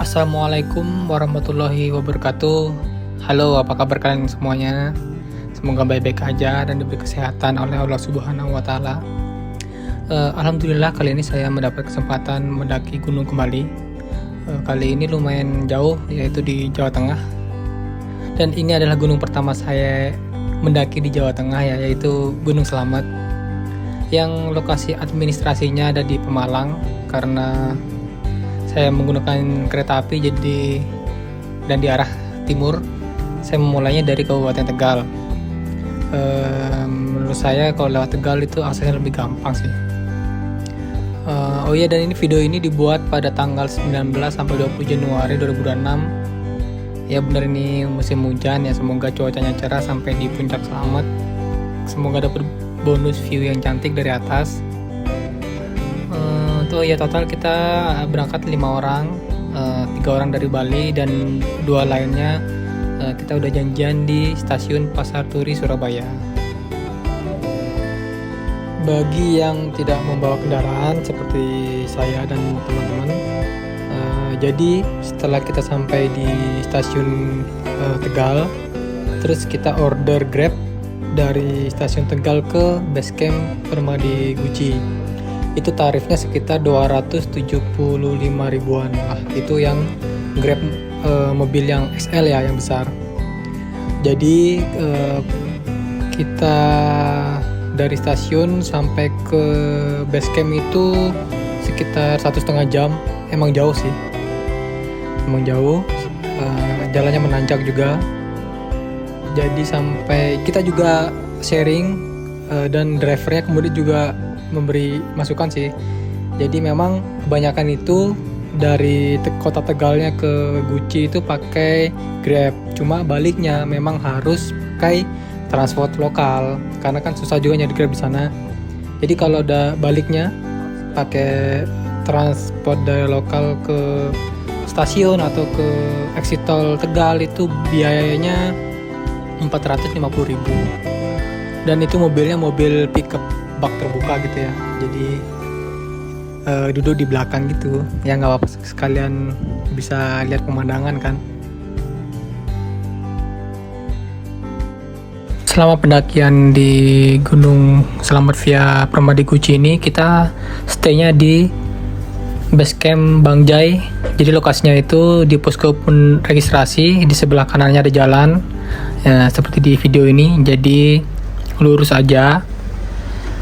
Assalamualaikum warahmatullahi wabarakatuh. Halo, apa kabar kalian semuanya? Semoga baik-baik aja dan diberi kesehatan oleh Allah Subhanahu wa Ta'ala. Alhamdulillah, kali ini saya mendapat kesempatan mendaki gunung kembali. Kali ini lumayan jauh, yaitu di Jawa Tengah. Dan ini adalah gunung pertama saya mendaki di Jawa Tengah, yaitu Gunung Slamet. Yang lokasi administrasinya ada di Pemalang, karena saya menggunakan kereta api dan di arah timur. Saya memulainya dari Kabupaten Tegal. Menurut saya kalau lewat Tegal itu aksesnya lebih gampang sih. Oh iya, dan video ini dibuat pada tanggal 19 sampai 20 Januari 2026. Ya benar, ini musim hujan ya, semoga cuacanya cerah sampai di puncak selamat. Semoga dapat bonus view yang cantik dari atas. Tuh ya, total kita berangkat 5 orang, 3 orang dari Bali dan 2 lainnya kita udah janjian di stasiun Pasar Turi Surabaya. Bagi yang tidak membawa kendaraan seperti saya dan teman-teman, jadi setelah kita sampai di stasiun Tegal, terus kita order Grab dari stasiun Tegal ke basecamp Permadi Guci. Itu tarifnya sekitar 275 ribuan lah. Itu yang Grab mobil yang XL ya, yang besar. Jadi kita dari stasiun sampai ke basecamp itu sekitar 1,5 jam. Emang jauh sih, emang jauh. Jalannya menanjak juga. Jadi sampai kita juga sharing, dan drivernya kemudian juga memberi masukan sih. Jadi memang kebanyakan itu dari kota Tegalnya ke Guci itu pakai Grab. Cuma baliknya memang harus pakai transport lokal karena kan susah juga nyari Grab di sana. Jadi kalau udah baliknya pakai transport dari lokal ke stasiun atau ke exit tol Tegal itu biayanya 450.000. Dan itu mobilnya mobil pickup bak terbuka gitu ya, jadi duduk di belakang gitu ya, nggak apa-apa, sekalian bisa lihat pemandangan kan. Selama pendakian di Gunung Slamet via Permadi Guci ini, kita stay-nya di basecamp Bangjai. Jadi lokasinya itu di posko registrasi, di sebelah kanannya ada jalan ya, seperti di video ini. Jadi lurus aja,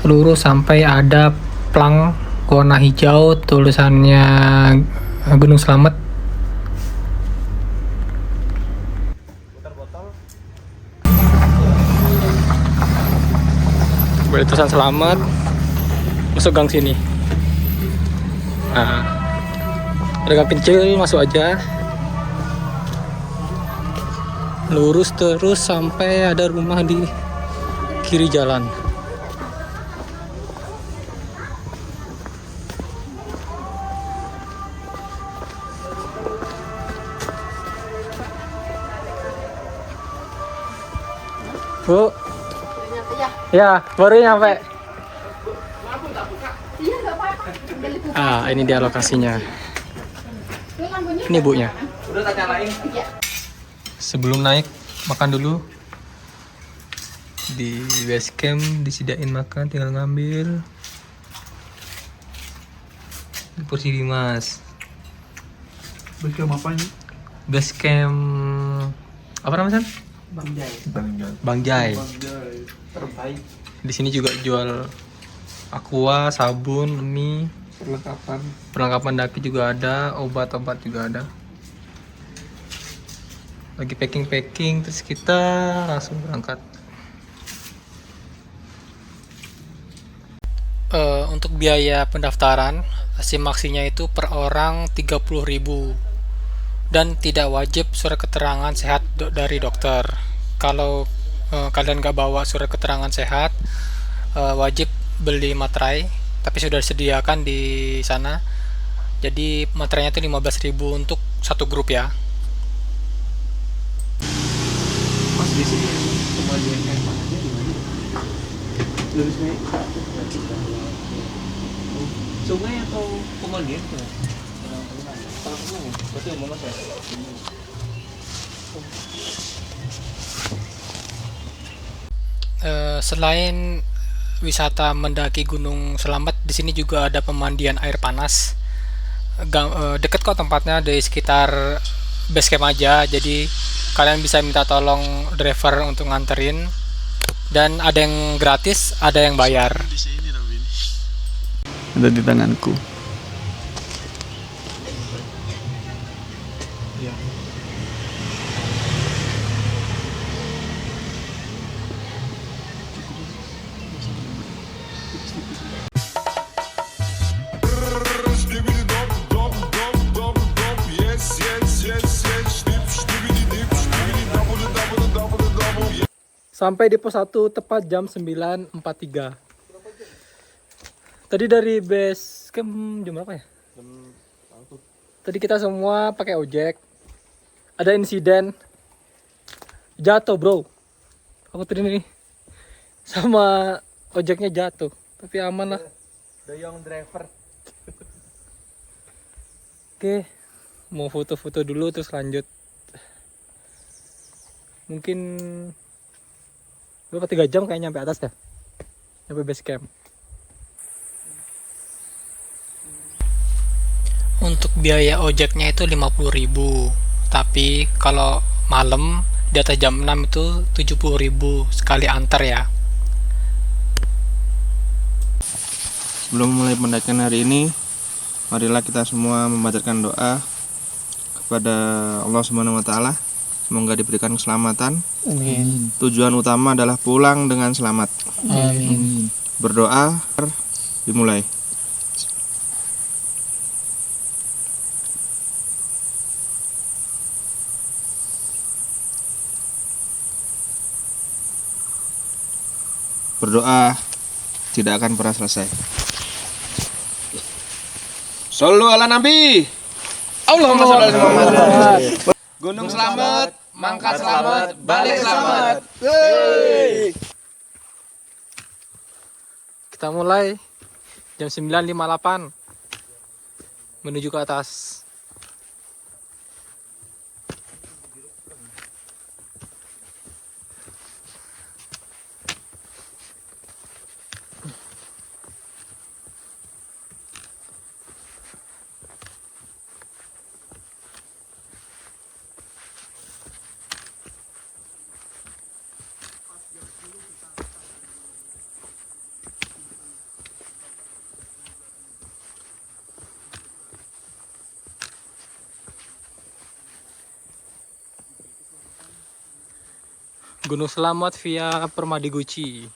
lurus sampai ada plang warna hijau tulisannya Gunung Slamet. Boleh tulisan Slamet, masuk gang sini. Nah, ada gang kecil, masuk aja. Lurus terus sampai ada rumah di kiri jalan. Bu, ya baru nyampe. Ini dia lokasinya. Ini bunya. Sebelum naik makan dulu. Di base camp disediain makan, tinggal ngambil. Ini porsi Dimas. Base camp apa ini? Base camp apa namanya? Bangjai. Terbaik. Di sini juga jual aqua, sabun, mie, perlengkapan daki juga ada, obat-obat juga ada. Lagi packing, terus kita langsung berangkat. Untuk biaya pendaftaran SIM-maksinya itu per orang 30.000 dan tidak wajib surat keterangan sehat dari dokter. Kalau kalian nggak bawa surat keterangan sehat, wajib beli materai, tapi sudah disediakan di sana. Jadi materainya itu 15.000 untuk satu grup ya. Mas di sini pemandian air panasnya di mana? Lurus naik. Sungai atau pemandian tuh? Kalau sungai. Betul, Mas. Selain wisata mendaki Gunung Selamet, di sini juga ada pemandian air panas. Deket kok tempatnya, di sekitar base camp aja. Jadi kalian bisa minta tolong driver untuk nganterin. Dan ada yang gratis, ada yang bayar. Ada di tanganku. Iya. Sampai di pos 1 tepat jam 9.43. Tadi dari base camp jam berapa ya? Tadi kita semua pakai ojek. Ada insiden. Jatuh, bro. Aku tadi nih sama ojeknya jatuh. Tapi aman lah. Doyong driver. Oke. Mau foto-foto dulu terus lanjut. Mungkin berapa 3 jam kayak nyampe atas ya? Nyampe base camp. Untuk biaya ojeknya itu 50.000. Tapi kalau malam di atas jam 6 itu 70.000 sekali antar ya. Sebelum mulai pendakian hari ini, marilah kita semua memanjatkan doa kepada Allah Subhanahu wa taala. Semoga diberikan keselamatan. Amin. Tujuan utama adalah pulang dengan selamat. Amin. Berdoa dimulai. Berdoa tidak akan pernah selesai. Shollu ala Nabi. Allahumma sholli ala Muhammad. Gunung selamat, mangkat selamat, balik selamat. Kita mulai jam 9.58 menuju ke atas. Gunung Selamat via Permadi Guci.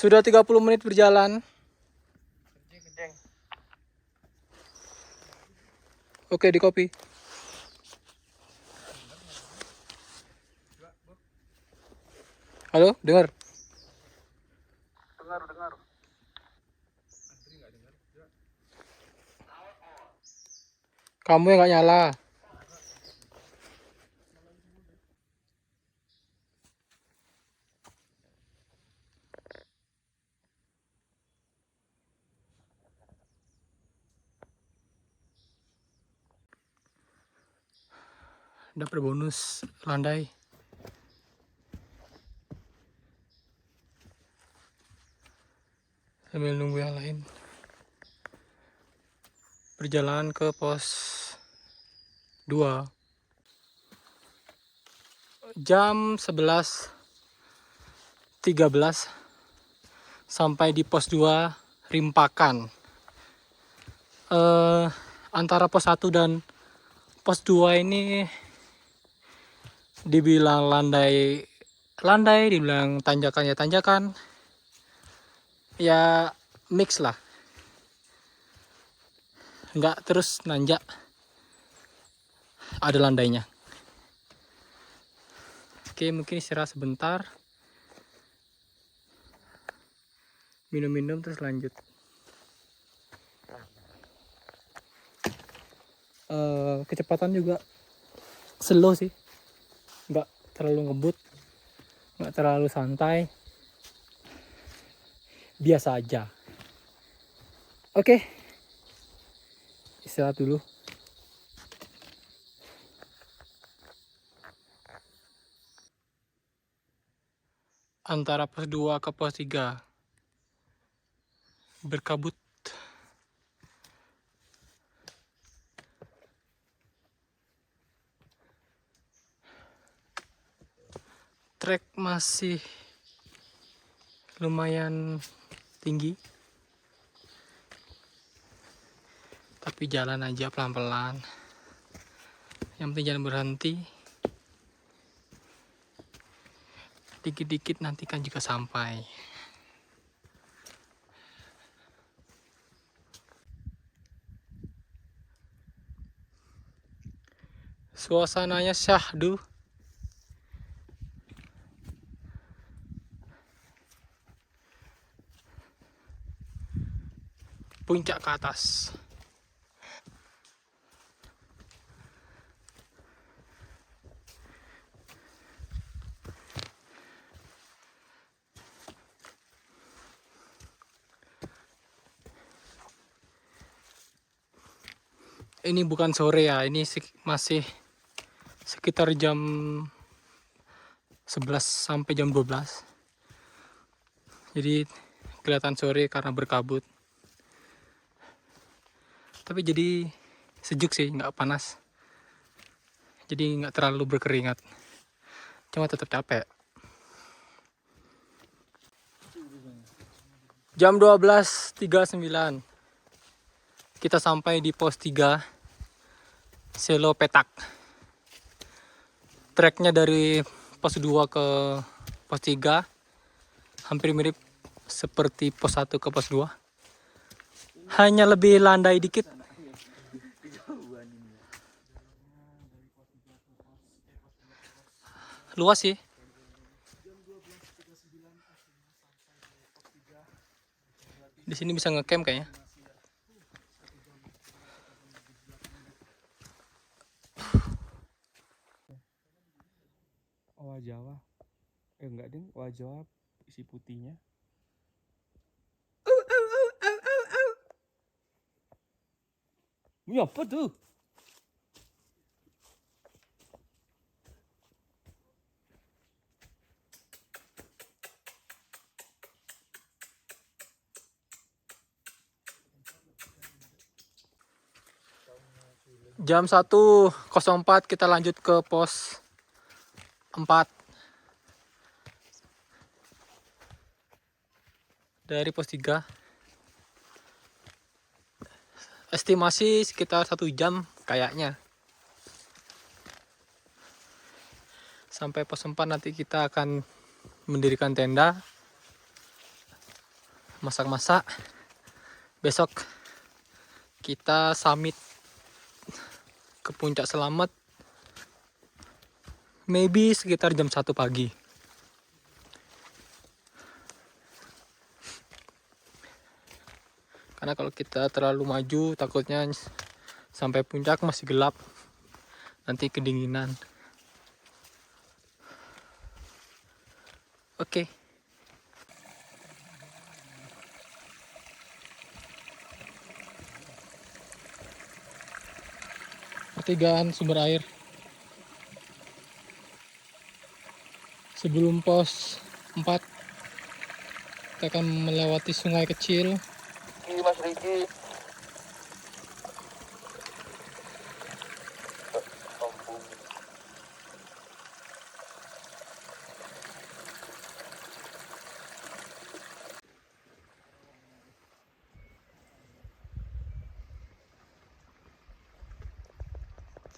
Sudah 30 menit berjalan. Oke, di kopi. Halo, dengar? Dengar. Kamu yang nggak nyala. Dapat bonus landai. Sambil nunggu yang lain. Perjalanan ke pos 2. Jam 11.13 sampai di pos 2 Rimpakan. Antara pos 1 dan pos 2 ini dibilang landai, dibilang tanjakan ya tanjakan. Ya mix lah. Enggak terus nanjak. Ada landainya. Oke, mungkin istirahat sebentar. Minum-minum terus lanjut. Kecepatan juga slow sih. Nggak terlalu ngebut. Nggak terlalu santai. Biasa aja. Oke. Istirahat dulu. Antara pos 2 ke pos 3 berkabut. Trek masih lumayan tinggi, tapi jalan aja pelan-pelan. Yang penting jangan berhenti. Dikit-dikit nanti kan juga sampai. Suasananya syahdu. Puncak ke atas. Ini bukan sore ya, ini masih sekitar jam 11 sampai jam 12. Jadi kelihatan sore karena berkabut. Tapi jadi sejuk sih, nggak panas. Jadi nggak terlalu berkeringat. Cuma tetap capek. Jam 12.39. Kita sampai di pos 3 Selo Petak. Treknya dari pos 2 ke pos 3 hampir mirip seperti pos 1 ke pos 2. Hanya lebih landai dikit. Luas sih. Di sini bisa ngecamp kayaknya. Owa Jawa. Enggak ding, owa Jawa isi putihnya. Ini apa tuh? Jam 1.04 kita lanjut ke pos 4. Dari pos 3. Estimasi sekitar 1 jam kayaknya. Sampai pos 4 nanti kita akan mendirikan tenda. Masak-masak. Besok kita summit ke puncak selamat. Maybe sekitar jam 1 pagi. Karena kalau kita terlalu maju takutnya sampai puncak masih gelap. Nanti kedinginan. Oke. Pertigaan sumber air. Sebelum pos 4 kita akan melewati sungai kecil. Mas Riki.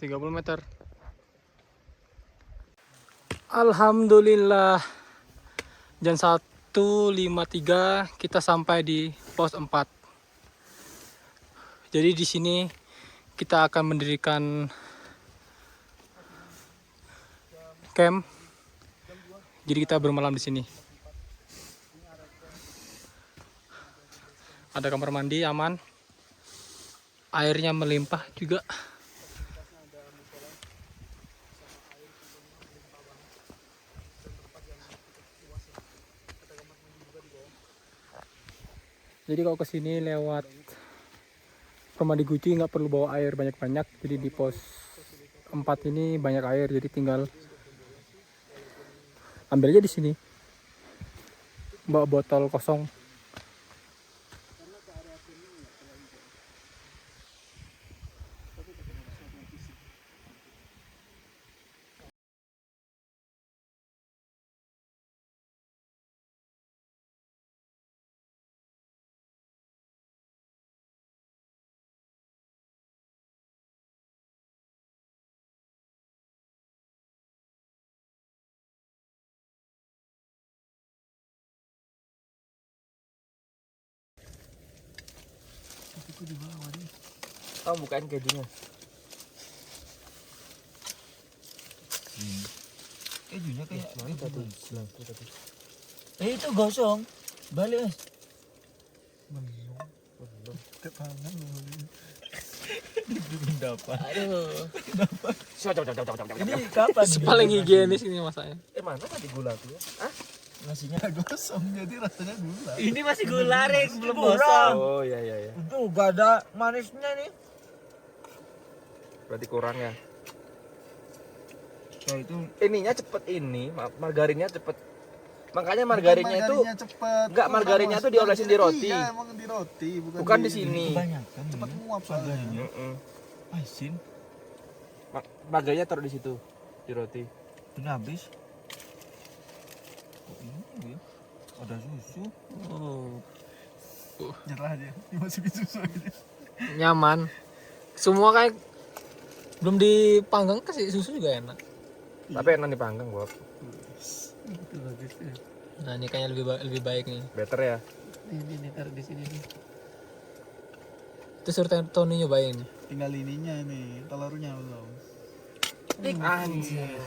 Tiga 30 meter. Alhamdulillah. Jam 1.53 kita sampai di pos 4. Jadi di sini kita akan mendirikan camp Jadi kita bermalam di sini. Ada kamar mandi aman. Airnya melimpah juga. Jadi kalau kesini lewat Permadi Guci nggak perlu bawa air banyak-banyak. Jadi di pos 4 ini banyak air, jadi tinggal ambil aja di sini. Bawa botol kosong. Oh, bukain kejunya. Kejunya kayak tadi. itu gosong. Balik mas. Belum dapat. Aduh. Ini kapan? Paling higienis ini masaknya. Mana tadi gula tuh? Hah? Nasinya gosong jadi rasanya gula. Ini masih gula Rick, belum gosong. Oh iya. Itu gak ada manisnya nih. Berarti kurang ya. Nah itu Ininya cepet ini, margarinnya cepet. Makanya margarinnya itu cepet. enggak, margarinnya tuh diolesin di roti. Iya, emang di roti, bukan di sini. Kebanyakan. Cepet muap margarinnya. Asin. Margarinnya taruh di situ, di roti. Ini habis. Kok ini ya? Ada susu. Oh, Nyerah aja. Dimasukin susu aja. nyaman. Semua kayak belum dipanggang, kasih susu juga enak. Tapi enak dipanggang, Bob. Itu bagus ya. Nah, ini kayaknya lebih baik nih. Better ya. Ini taruh di sini nih. Itu suruh Tony nyobain. Tinggal ininya nih, telurnya belum. Anjir.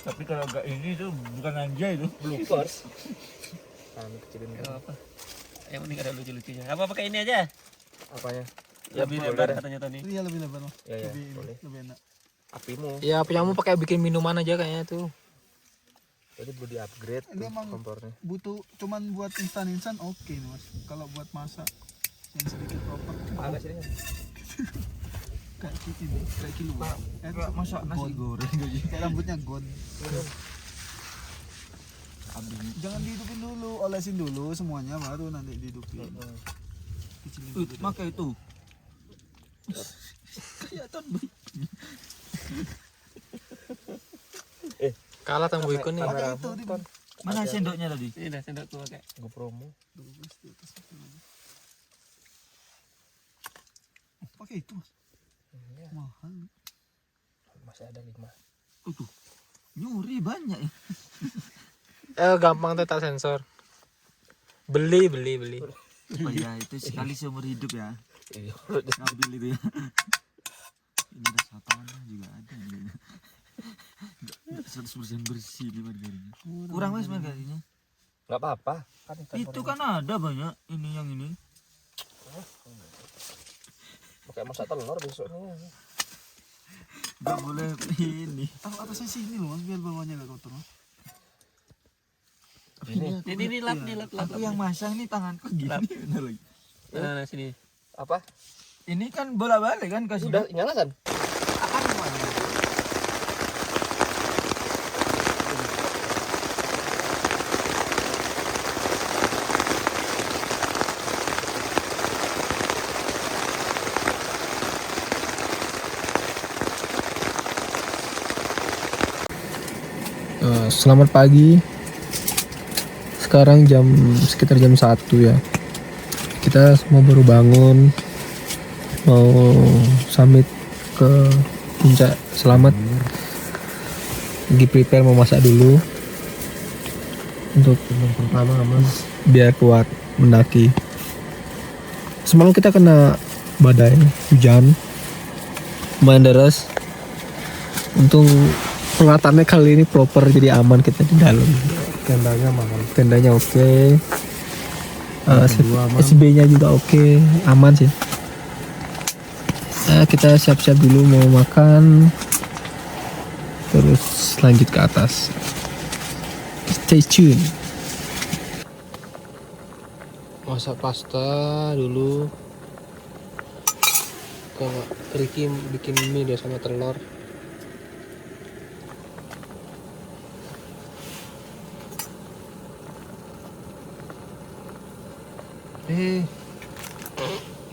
Tapi kalau enggak ini tuh bukan anjay itu. Bloopers. Kecilin Apa? Yang penting ada lucu-lucunya. Apa pakai ini aja? apanya? Lebih lebar katanya Tony. Iya lebih lebar loh. Ya, Lebih boleh. lebih enak. Apimu. Ya, punya pakai bikin minuman aja kayaknya tuh. Jadi perlu di-upgrade Ini tuh emang kompornya. butuh cuman buat instan oke nih mas. Kalau buat masak yang sedikit proper Agak sini. kayak gitu kayak kilo. Masak nasi goreng gitu. Kayak rambutnya gon. Jangan dihidupin dulu, olesin dulu semuanya baru nanti dihidupin. Kecilin dulu. Pakai itu. Kelihatan Kalah tang Boyko nih. pakai itu di Mana sendoknya tadi? Ini sendok tuh pakai. Gue promo. 12 di atas itu lagi. Oh, pakai itu mas. Mahal. Masih ada 5. Tuh. Nyuri banyak ya. Gampang tuh tak sensor. Beli. Oh iya, itu sekali seumur hidup ya. Iya. Ngambil itu ya. Ini ada satuannya juga ada. 100% bersih nih margarinnya. Kurang mas margarinnya. Enggak apa-apa. Kan Itu kan ada banyak ini yang ini. pakai masak telur besoknya. Enggak boleh ini. Taruh atasnya sini loh mas biar bawahnya gak kotor mas. Ini lap. Aku yang masak ini tanganku gini. Bener lagi. Nah, sini. Apa? Ini kan bola-balik kan kasih. Sudah nyala kan? Akan semuanya. Selamat pagi. Sekarang sekitar jam 1 ya. Kita semua baru bangun, mau summit ke puncak selamat. Lagi prepare mau masak dulu untuk pertama biar kuat mendaki. Semalam kita kena badai hujan, lumayan deras. Untung Peralatannya kali ini proper, jadi aman kita di dalam. Tendanya mahal. Tendanya oke. Kedua aman. SB-nya juga oke, aman sih. Kita siap-siap dulu mau makan, terus lanjut ke atas. Stay tune. Masak pasta dulu. Kalau Ricky bikin mie dia sama telur.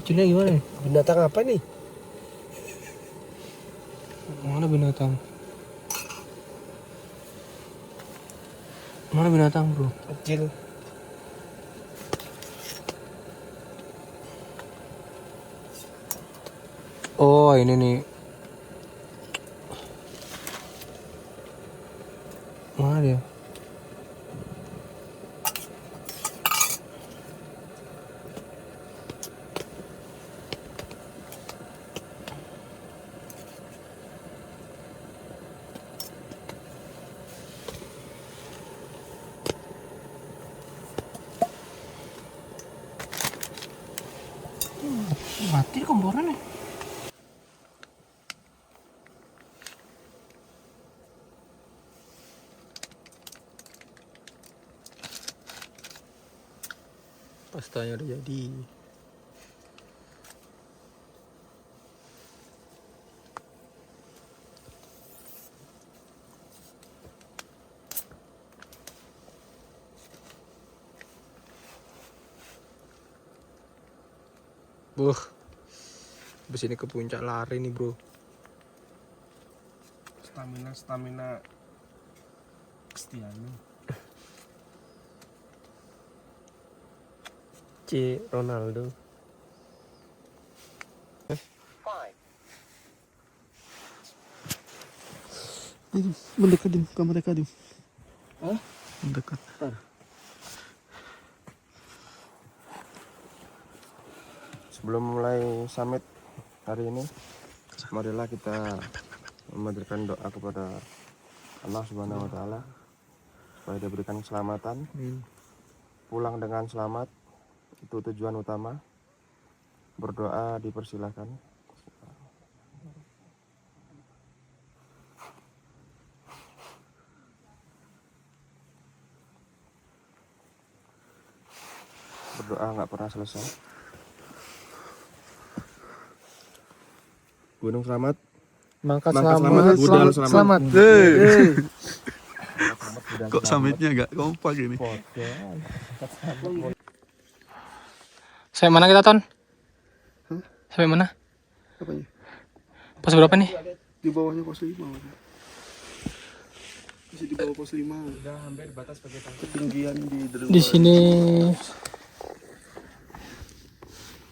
Kecilnya gimana? Binatang apa nih? Mana binatang? Mana binatang, bro? Kecil. Oh, ini nih. Mana dia? Mati kompornya nih. Pastanya udah jadi. Habis ini ke puncak lari nih, bro. Stamina Cristiano. C. Ronaldo. Mendekat dim, kamu dekat dim. Mendekat. Sebelum mulai summit hari ini, marilah kita memanjatkan doa kepada Allah Subhanahu wa Ta'ala supaya diberikan keselamatan, pulang dengan selamat. Itu tujuan utama. Berdoa dipersilahkan. Berdoa nggak pernah selesai. Gunung selamat. Mangkat Mangkat selamat. Budal selamat. Selamat. Kok summitnya gak kompak ini? Sampai mana kita, Ton? Sampai mana? Apanya? Pos berapa nih? Di bawahnya pos 5. Masih di bawah pos 5. Udah hampir batas vegetasi. Ketinggian Di sini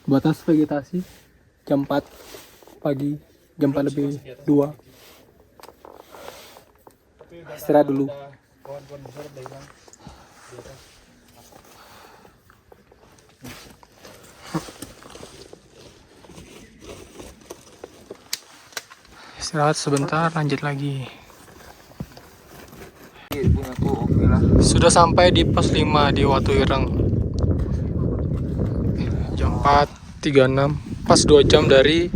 batas vegetasi jam 4 pagi, jam 4 lebih 2. Istirahat dulu. Pohon-pohon besar udah hilang. Istirahat sebentar, lanjut lagi. Sudah sampai di pos 5 di Watu Ireng. Jam 4.36, pas 2 jam dari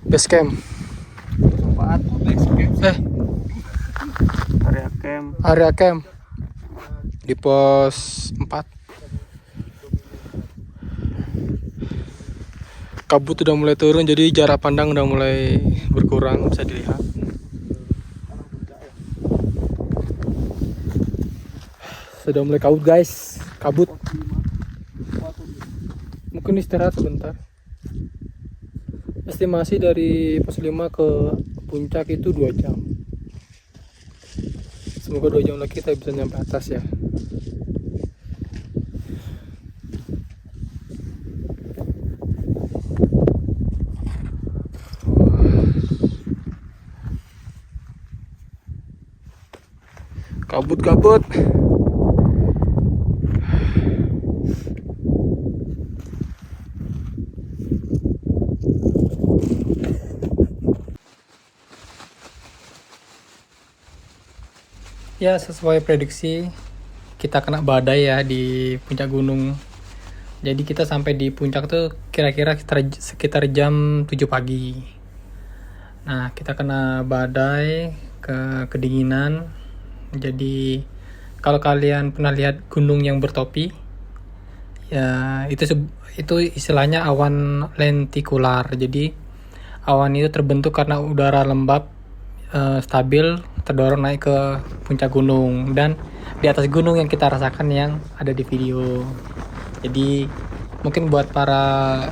base camp. Area camp di pos 4. Kabut udah mulai turun, jadi jarak pandang udah mulai berkurang, bisa dilihat. Sudah mulai kabut, guys. Kabut. Mungkin istirahat sebentar. Estimasi dari pos 5 ke puncak itu 2 jam. Semoga 2 jam lagi kita bisa nyampe atas ya. Kabut-kabut. Ya, sesuai prediksi kita kena badai ya di puncak gunung. Jadi kita sampai di puncak tuh kira-kira sekitar jam 7 pagi. Nah, kita kena badai, kedinginan. Jadi kalau kalian pernah lihat gunung yang bertopi, ya itu istilahnya awan lentikular. Jadi awan itu terbentuk karena udara lembab stabil terdorong naik ke puncak gunung, dan di atas gunung yang kita rasakan yang ada di video. Jadi mungkin buat para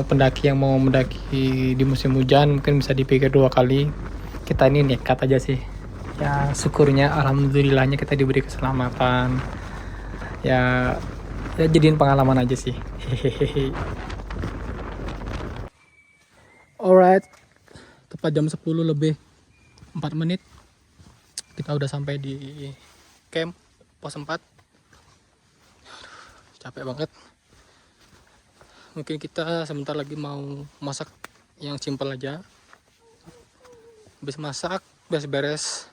pendaki yang mau mendaki di musim hujan mungkin bisa dipikir 2 kali. Kita ini nekat aja sih. Ya syukurnya alhamdulillahnya kita diberi keselamatan. Ya jadiin pengalaman aja sih. Hehehe. Alright. Tepat jam 10 lebih 4 menit kita udah sampai di camp pos 4. Capek banget. Mungkin kita sebentar lagi mau masak yang simple aja. Habis masak, beres-beres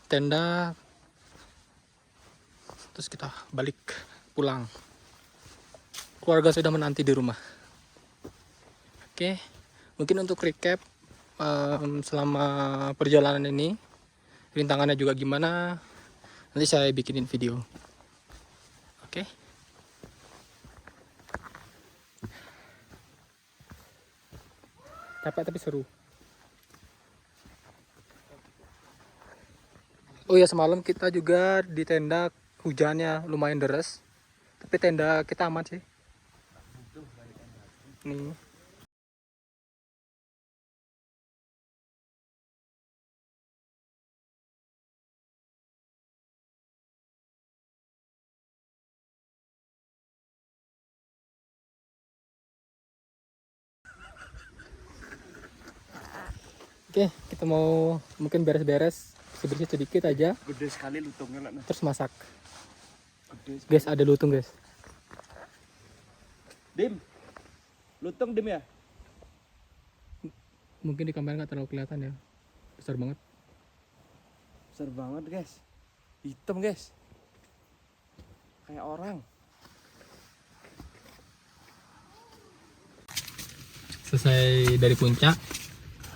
tenda, terus kita balik pulang. Keluarga sudah menanti di rumah. Oke, mungkin untuk recap selama perjalanan ini, rintangannya juga gimana, nanti saya bikinin video. Oke. Capek tapi seru. Oh ya, semalam kita juga di tenda hujannya lumayan deras, tapi tenda kita aman sih. Nih. Oke, kita mau mungkin beres-beres, bersih sedikit aja, Gede sekali lutungnya lah. terus masak. Guys, ada lutung guys. Dim. Lutung Dim ya? Mungkin di kamera nggak terlalu kelihatan ya, besar banget. Besar banget guys. Hitam guys. Kayak orang. Selesai dari puncak,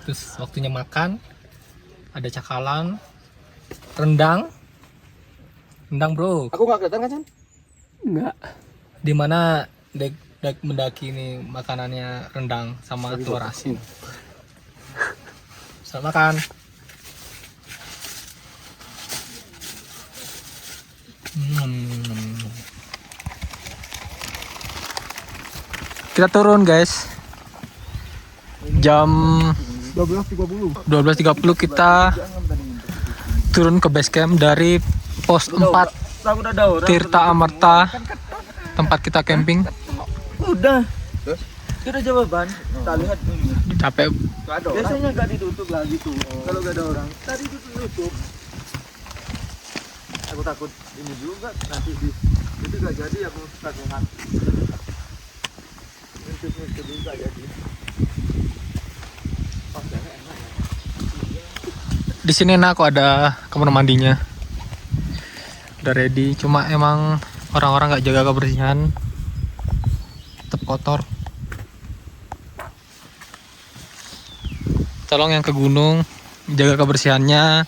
terus waktunya makan. Ada cakalang, rendang bro. Aku nggak kelihatan kan Chan? Enggak. Dimana dek mendaki ini makanannya rendang sama telur asin. Selamat makan. Kita turun guys. Jam 12.30. 12.30 kita turun ke base camp dari pos 4 Tirta Amarta, tempat kita camping. Udah. Sudah jawaban. Tak lihat. Capek. Biasanya nggak ditutup lah gitu. Kalau nggak ada orang. Tadi tutup. Aku takut ini juga nanti itu nggak jadi, aku takutan. Itu juga jadi. Di sini enak kok, ada kamar mandinya. Udah ready, cuma emang orang-orang nggak jaga kebersihan. Tetap kotor. Tolong yang ke gunung jaga kebersihannya.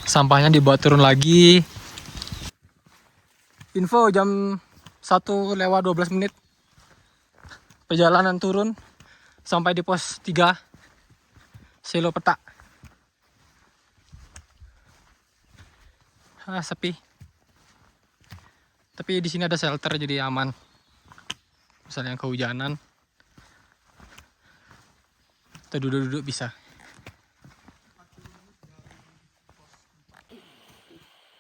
Sampahnya dibawa turun lagi. Info jam 1:12. Perjalanan turun sampai di pos 3 Selo Petak. Sepi. Tapi di sini ada shelter jadi aman. Misalnya yang kehujanan, kita duduk-duduk bisa.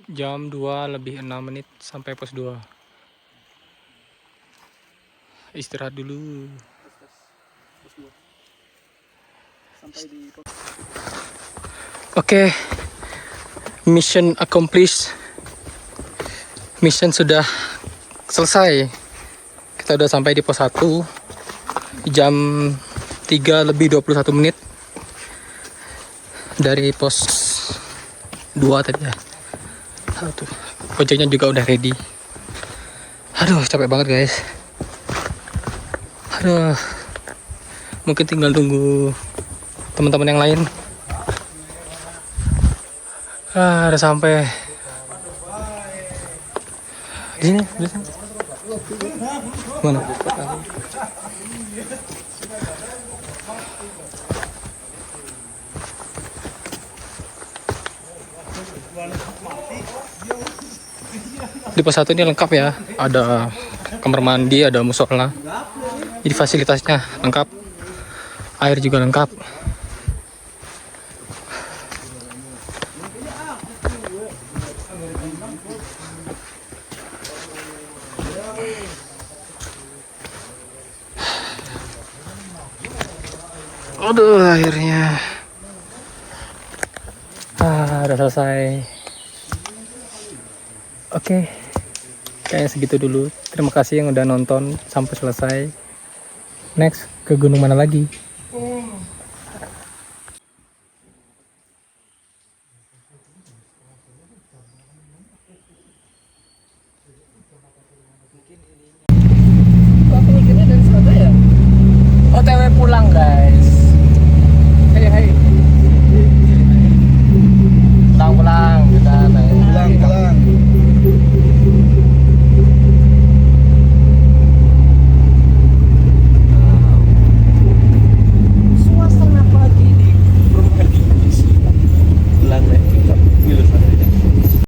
Jam 2:06 sampai pos 2. Istirahat dulu. Oke. Mission accomplished. Mission sudah selesai. Kita udah sampai di pos 1 jam 3:21 dari pos 2 tadi ya. Aduh, ojeknya juga udah ready. Aduh, capek banget guys. Aduh, mungkin tinggal tunggu teman-teman yang lain. Udah sampai di sini. Mana? Di pos 1 ini lengkap ya, ada kamar mandi, ada musola, jadi fasilitasnya lengkap, air juga lengkap. Aduh, akhirnya udah selesai. Oke, kayaknya segitu dulu. Terima kasih yang udah nonton sampai selesai. Next, ke gunung mana lagi?